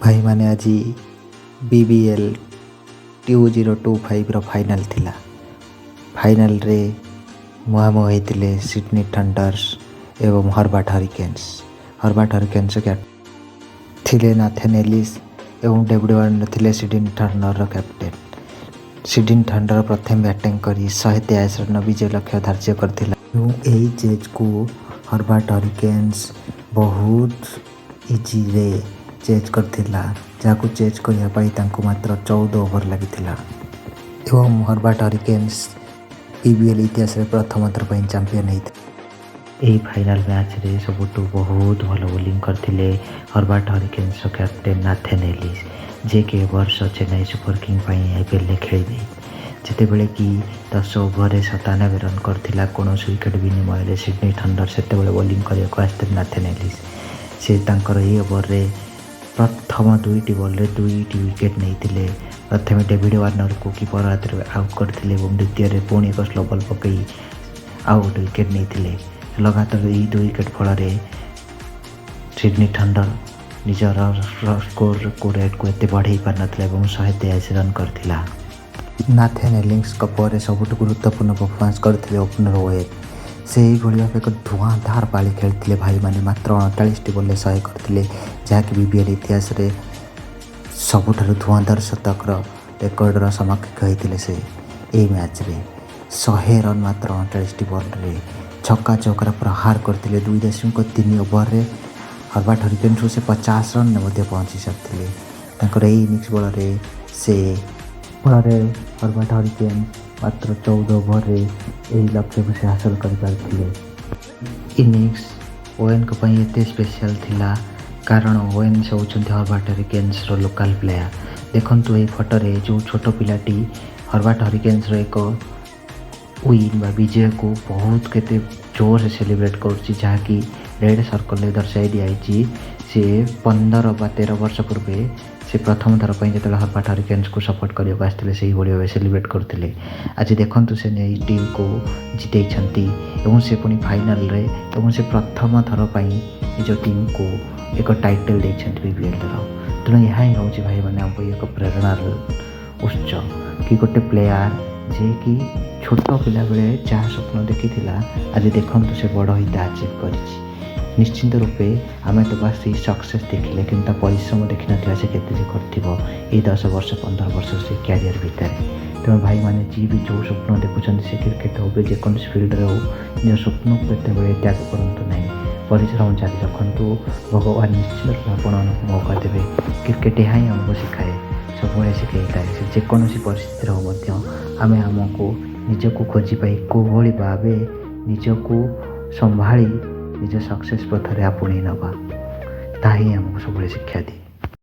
भाई माने आज BBL 2025 फाइनल थिला। फाइनल रे मुहामुही होते सिडनी थंडर्स एवं हर्बाट हरिकेन्स क्या थिले नाथन एलिस एवं WL थिले Sydney thunder captain. Sydney thunder प्रथम बैटिंग करी 123 रन विजय लक्ष्य धार्य करथिला। यही चेज को हर्बाट हरिकेन्स बहुत इजी रे चेज करथिला, जाको चेज करिया पाई तांको मात्र 14 ओवर लागिथिला एवं हर्बाट हरिकेन्स BBL इतिहास रे प्रथम थर पई चैंपियन हेइथिले। एही फाइनल मैच रे सबुठु बहुत भल बोलिंग करथिले हर्बाट हरिकेन्स कैप्टेन नाथन एलिस, जे के वर्ष चेन्नई सुपर किंग पई IPL रे खेलिबे। जेतेबेले कि 10 ओवर 97 रन करथिला कोनोसी विकेट विनिमय रे सिडनी थंडर सेतेबेले बोलिंग करिया आस्ते नाथन एलिस। से तांकर ए ओवर रे प्रथम 2टी बॉल रे 2टी विकेट नहीं। प्रथम डेविड वार्नर को कीपर हाथ में आउट करते और द्वितीय रे पुणी एक स्लो बॉल पकई आउट विकेट नहीं। लगातार यही 2 विकेट फल सिडनी थंडर निजर स्कोर को रेट को एत बढ़े पार ना 123 रन करथिला। नाथन एलिस पर सबुठ गुरुत्वपूर्ण परफॉर्मेंस करते ओपनर ओएद से भाव एक धुआंधार पाली खेलते भाई माने मात्र 38 बॉल 100 करते, जहाँकि BBL इतिहास रे सबुठारु धुआंधार शतक रेकर्डर समकक्ष होते से ए मैच रे 100 रन मात्र 38 बॉल रे छक्का चौकार प्रहार करते 2.3 ओवर रे हर्बाट हरिकेन्स से 50 रन में पहुँची सारी। तांकर एही इनिंग्स बल रे से हर्बाट हरिकेन्स मात्र 14 ओवर रे यही लक्ष्य को से हासिल कर पारथिले। इनिंग्स ओवेन को पई एते स्पेशल थिला कारण ओवेन से होचंती हर्बाट हरिकेन्स रो लोकल प्लेयर। देखंतु ए फोटो रे जो छोट पिलाटी हर्बाट हरिकेन्स रो एक विन बा विजय को बहुत केते जोर से सेलिब्रेट करछि, जहाँ कि रेड सर्कल रे दर्शाई दियाई। से 15 बा 13 वर्ष पूर्वे से प्रथम थर पर जो हर्बाट हरिकेन्स को सपोर्ट करने आसते से भाव सेलिब्रेट करते। आज देखु से टीम को जितई से पुणी फाइनल रे से प्रथम थर पर निज टीम को एक टाइटल देते BBL तेणु यह ही हूँ भाई मैंने एक प्रेरणार उत्स कि गोटे प्लेयर जे कि छोट पिला बेले जहाँ स्वप्न देखी आज देखु से बड़ ही अचीव कर। निश्चिंत रूपे आम तो बस सक्सेस देखिले कि परिश्रम देखी ना से केते कर 10 वर्ष 15 वर्ष से क्यारियर भितर। तेणु भाई मैंने जी भी जो स्वप्न देखुं से क्रिकेट हो जेकोसी फिल्ड रे हो निज स्वप्न को एत त्याग करूँ ना, परिश्रम जारी रखु। भगवान निश्चित रूप आप मौका देवे। क्रिकेट यहाँ ही आमको शिखाए सब शिखाई था जेकोसी परिस्थिति हो आम आमको निजक खोजी पाई कोभली भाव निजक संभाली निज सक्सेस पथरे आपणे नवा ताही आमको सब शिक्षा दिए।